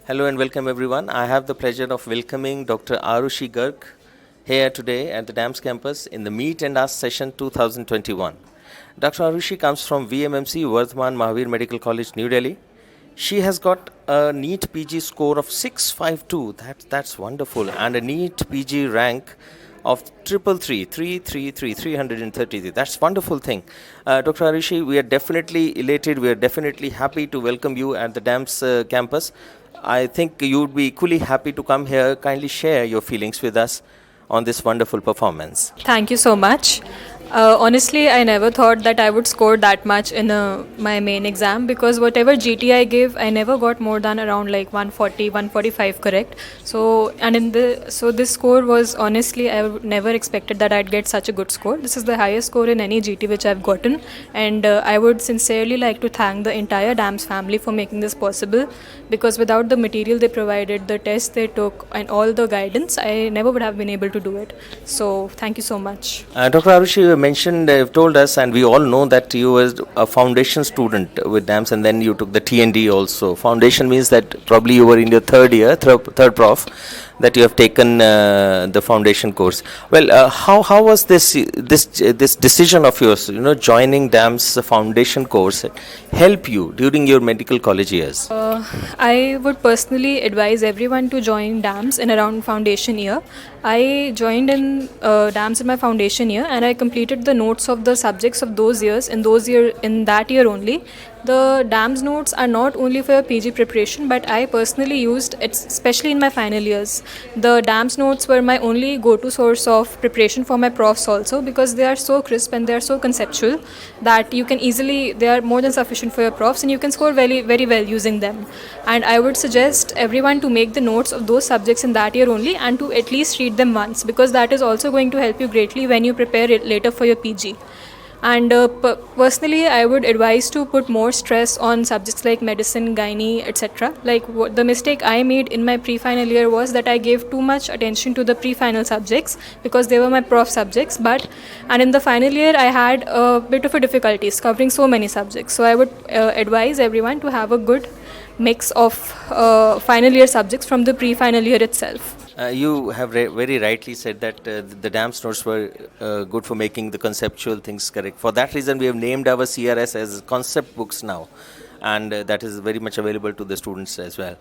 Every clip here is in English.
Hello and welcome everyone. I have the pleasure of welcoming Dr. Arushi Garg here today at the DAMS campus in the Meet and Ask session 2021. Dr. Arushi comes from VMMC, Vardhaman Mahavir Medical College, New Delhi. She has got a NEET PG score of 652. That's wonderful. And a NEET PG rank of 333. That's wonderful thing. Dr. Arushi, we are definitely elated. We are definitely happy to welcome you at the DAMS campus. I think you would be equally happy to come here. Kindly share your feelings with us on this wonderful performance. Thank you so much. Honestly, I never thought that I would score that much in my main exam, because whatever GT I gave, I never got more than around like 140, 145 correct. So this score was, honestly, I never expected that I'd get such a good score. This is the highest score in any GT which I've gotten, and I would sincerely like to thank the entire DAMS family for making this possible, because without the material they provided, the tests they took, and all the guidance, I never would have been able to do it. So thank you so much. Dr. Arushi, you mentioned, you've told us, and we all know that you were a foundation student with DAMS, and then you took the TND also. Foundation means that probably you were in your third year, third prof, that you have taken the foundation course. Well, how was this decision of yours, joining DAMS foundation course, help you during your medical college years? I would personally advise everyone to join DAMS in around foundation year. I joined in DAMS in my foundation year, and I completed the notes of the subjects of those years in that year only. The DAMS notes are not only for your PG preparation, but I personally used it, especially in my final years. The DAMS notes were my only go-to source of preparation for my profs also, because they are so crisp and they are so conceptual that they are more than sufficient for your profs, and you can score very, very well using them. And I would suggest everyone to make the notes of those subjects in that year only, and to at least read them once, because that is also going to help you greatly when you prepare it later for your PG. And personally, I would advise to put more stress on subjects like medicine, gynae, etc. Like the mistake I made in my pre-final year was that I gave too much attention to the pre-final subjects, because they were my prof subjects. And in the final year, I had a bit of a difficulties covering so many subjects. So I would advise everyone to have a good mix of final year subjects from the pre-final year itself. You have very rightly said that the DAMS notes were good for making the conceptual things correct. For that reason, we have named our CRS as concept books now, and that is very much available to the students as well.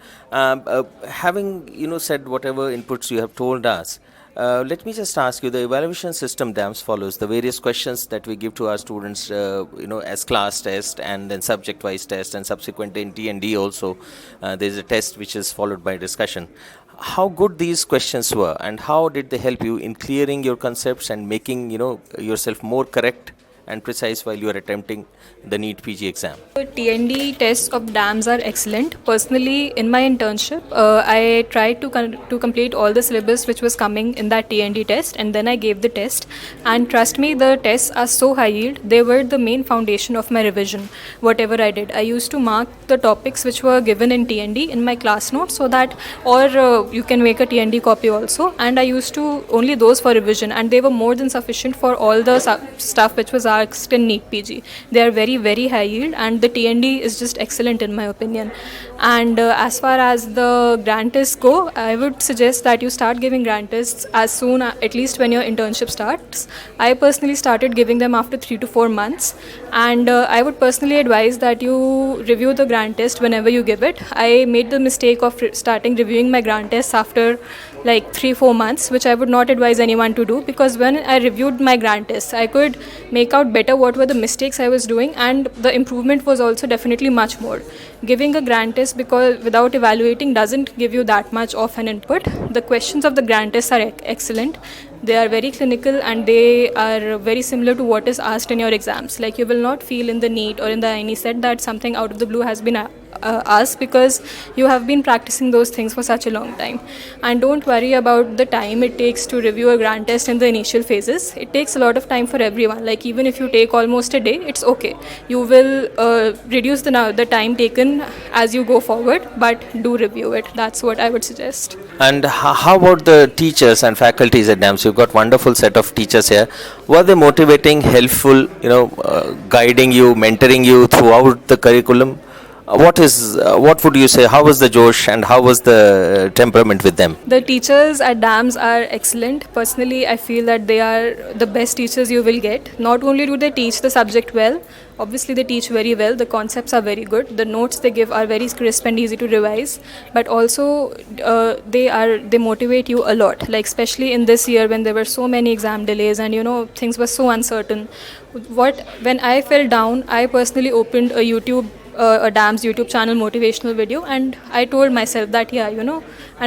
Having said whatever inputs you have told us, let me just ask you, the evaluation system DAMS follows the various questions that we give to our students, as class test, and then subject-wise test, and subsequently in TND also, there is a test which is followed by discussion. How good these questions were, and how did they help you in clearing your concepts and making yourself more correct and precise while you are attempting the NEET PG exam? TND tests of DAMS are excellent. Personally, in my internship, I tried to complete all the syllabus which was coming in that TND test, and then I gave the test. And trust me, the tests are so high yield. They were the main foundation of my revision. Whatever I did, I used to mark the topics which were given in TND in my class notes, so that, or you can make a TND copy also. And I used to only those for revision, and they were more than sufficient for all the stuff which was asked in NEET PG. They are very, very high yield, and the TND is just excellent in my opinion. And as far as the grant tests go, I would suggest that you start giving grant tests as soon, at least when your internship starts. I personally started giving them after 3 to 4 months, and I would personally advise that you review the grant test whenever you give it. I made the mistake of starting reviewing my grant tests after like 3-4 months, which I would not advise anyone to do, because when I reviewed my grant tests, I could make out better what were the mistakes I was doing, and the improvement was also definitely much more. Giving a grant test because without evaluating doesn't give you that much of an input. The questions of the grant tests are excellent. They are very clinical, and they are very similar to what is asked in your exams. Like, you will not feel in the NEET or in the AIIMS set that something out of the blue has been asked, because you have been practicing those things for such a long time. And don't worry about the time it takes to review a grant test in the initial phases. It takes a lot of time for everyone. Like, even if you take almost a day, it's okay. You will reduce the time taken as you go forward, but do review it. That's what I would suggest. And how about the teachers and faculties at DAMS? You've got wonderful set of teachers here. Were they motivating, helpful, guiding you, mentoring you throughout the curriculum? What would you say? How was the Josh and how was the temperament with them? The teachers at DAMS are excellent. Personally, I feel that they are the best teachers you will get. Not only do they teach the subject well, obviously they teach very well, the concepts are very good, the notes they give are very crisp and easy to revise, but also they motivate you a lot, like especially in this year when there were so many exam delays and things were so uncertain. When I fell down, I personally opened a DAMS YouTube channel motivational video, and I told myself that and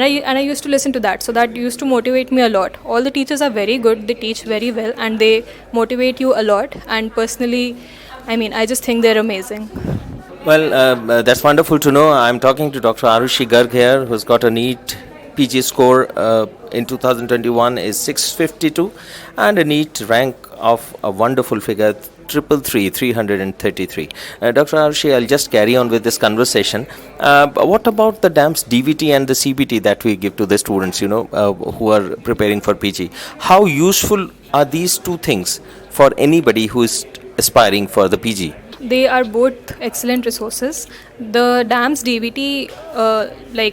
I used to listen to that, so that used to motivate me a lot. All the teachers are very good, they teach very well, and they motivate you a lot. And personally, I just think they're amazing. Well, that's wonderful to know. I'm talking to Dr. Arushi Garg here, who's got a NEET PG score in 2021 is 652 and a NEET rank of a wonderful figure 333. Dr. Arushi, I'll just carry on with this conversation. What about the DAMS DVT and the CBT that we give to the students, who are preparing for PG? How useful are these two things for anybody who is aspiring for the PG? They are both excellent resources. The DAMS DVT,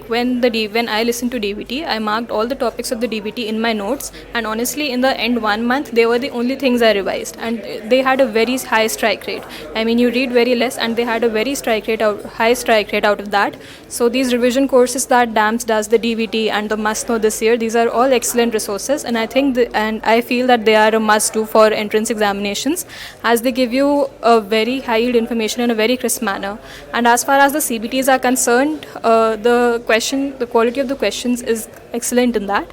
when I listened to DVT, I marked all the topics of the DVT in my notes, and honestly, in the end 1 month, they were the only things I revised, and they had a very high strike rate. You read very less, and they had a very high strike rate out of that. So these revision courses that DAMS does, the DVT and the must know this year, these are all excellent resources, and I feel that they are a must do for entrance examinations, as they give you a very high yield information in a very crisp manner. And as far as the CBTs are concerned, the quality of the questions is excellent in that.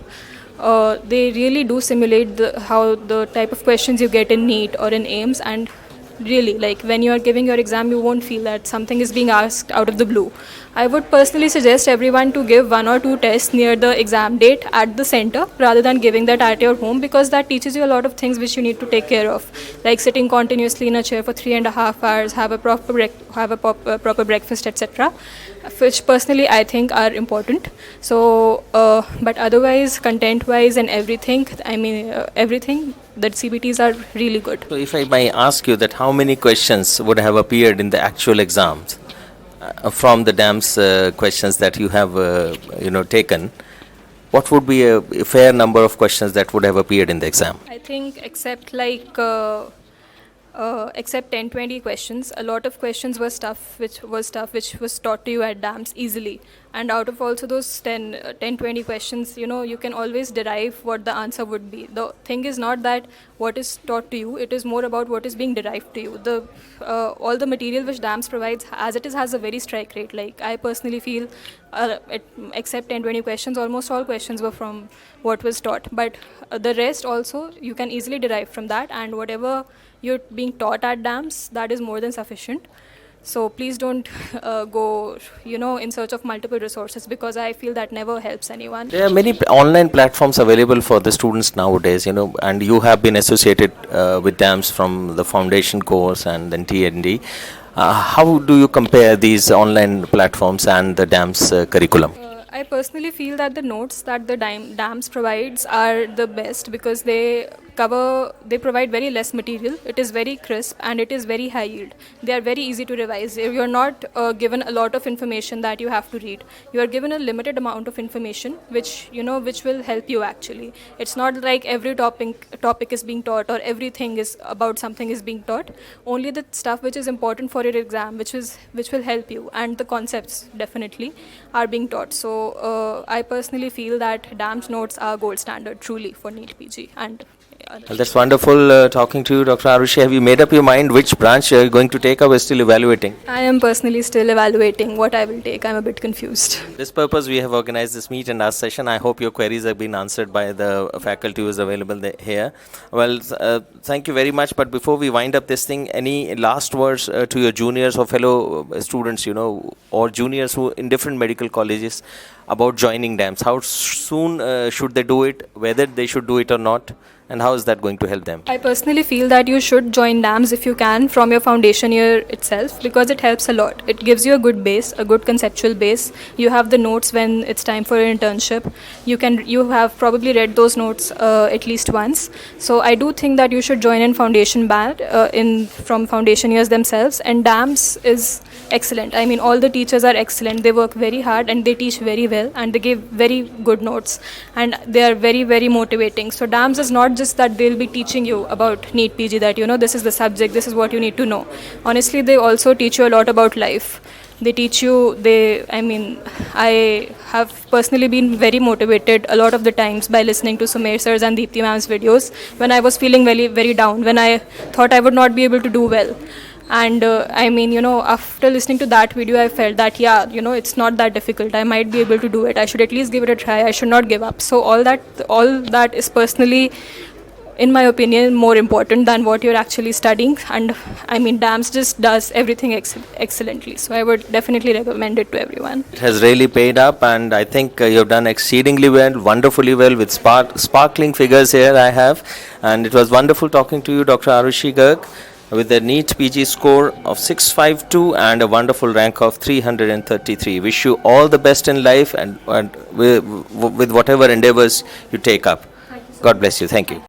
They really do simulate how the type of questions you get in NEET or in AIIMS, and really, like when you are giving your exam, you won't feel that something is being asked out of the blue. I would personally suggest everyone to give 1 or 2 tests near the exam date at the center rather than giving that at your home, because that teaches you a lot of things which you need to take care of, like sitting continuously in a chair for 3.5 hours, have a proper breakfast, etc., which personally I think are important. So, but otherwise, content-wise and everything, everything, the CBTs are really good. So if I may ask you that how many questions would have appeared in the actual exams from the DAMS questions that you have taken, what would be a fair number of questions that would have appeared in the exam? I think except 10-20 questions, a lot of questions were stuff which was taught to you at DAMS easily. And out of also those 10-20 questions, you can always derive what the answer would be. The thing is not that what is taught to you, it is more about what is being derived to you. All the material which DAMS provides, as it is, has a very strike rate. Like I personally feel, except 10-20 questions, almost all questions were from what was taught. But the rest also, you can easily derive from that, and whatever you're being taught at DAMS, that is more than sufficient. So please don't go, in search of multiple resources, because I feel that never helps anyone. There are many online platforms available for the students nowadays, and you have been associated with DAMS from the foundation course and then TND. How do you compare these online platforms and the DAMS curriculum? I personally feel that the notes that the DAMS provides are the best, because they provide very less material. It is very crisp and it is very high yield. They are very easy to revise. You are not given a lot of information that you have to read. You are given a limited amount of information which will help you actually. It's not like every topic is being taught, or everything is about something is being taught. Only the stuff which is important for your exam, which will help you, and the concepts definitely are being taught. So I personally feel that DAMS notes are gold standard truly for NEET PG. And well, that's wonderful talking to you, Dr. Arushi. Have you made up your mind which branch you are going to take, or we're still evaluating? I am personally still evaluating what I will take. I'm a bit confused. This purpose, we have organized this meet and ask session. I hope your queries have been answered by the faculty who is available here. Well, thank you very much. But before we wind up this thing, any last words to your juniors or fellow students, or juniors who in different medical colleges about joining DAMS? How soon should they do it, whether they should do it or not, and how is that going to help them? I personally feel that you should join DAMS if you can from your foundation year itself, because it helps a lot. It gives you a good base, a good conceptual base. You have the notes when it's time for your internship. You have probably read those notes at least once. So I do think that you should join in foundation from foundation years themselves. And DAMS is excellent. I mean, all the teachers are excellent. They work very hard and they teach very well and they give very good notes and they are very, very motivating. So DAMS is not just that they'll be teaching you about NEET PG, that this is the subject, this is what you need to know. Honestly, they also teach you a lot about life. They teach you, I have personally been very motivated a lot of the times by listening to Sumer sir's and Deepti ma'am's videos when I was feeling very, very down, when I thought I would not be able to do well. And after listening to that video, I felt that, it's not that difficult. I might be able to do it. I should at least give it a try. I should not give up. So all that is personally, in my opinion, more important than what you're actually studying. And I mean, DAMS just does everything excellently. So I would definitely recommend it to everyone. It has really paid up, and I think you have done exceedingly well, wonderfully well, with sparkling figures here I have. And it was wonderful talking to you, Dr. Arushi Garg, with a NEET PG score of 652 and a wonderful rank of 333. Wish you all the best in life and with whatever endeavors you take up. God bless you. Thank you.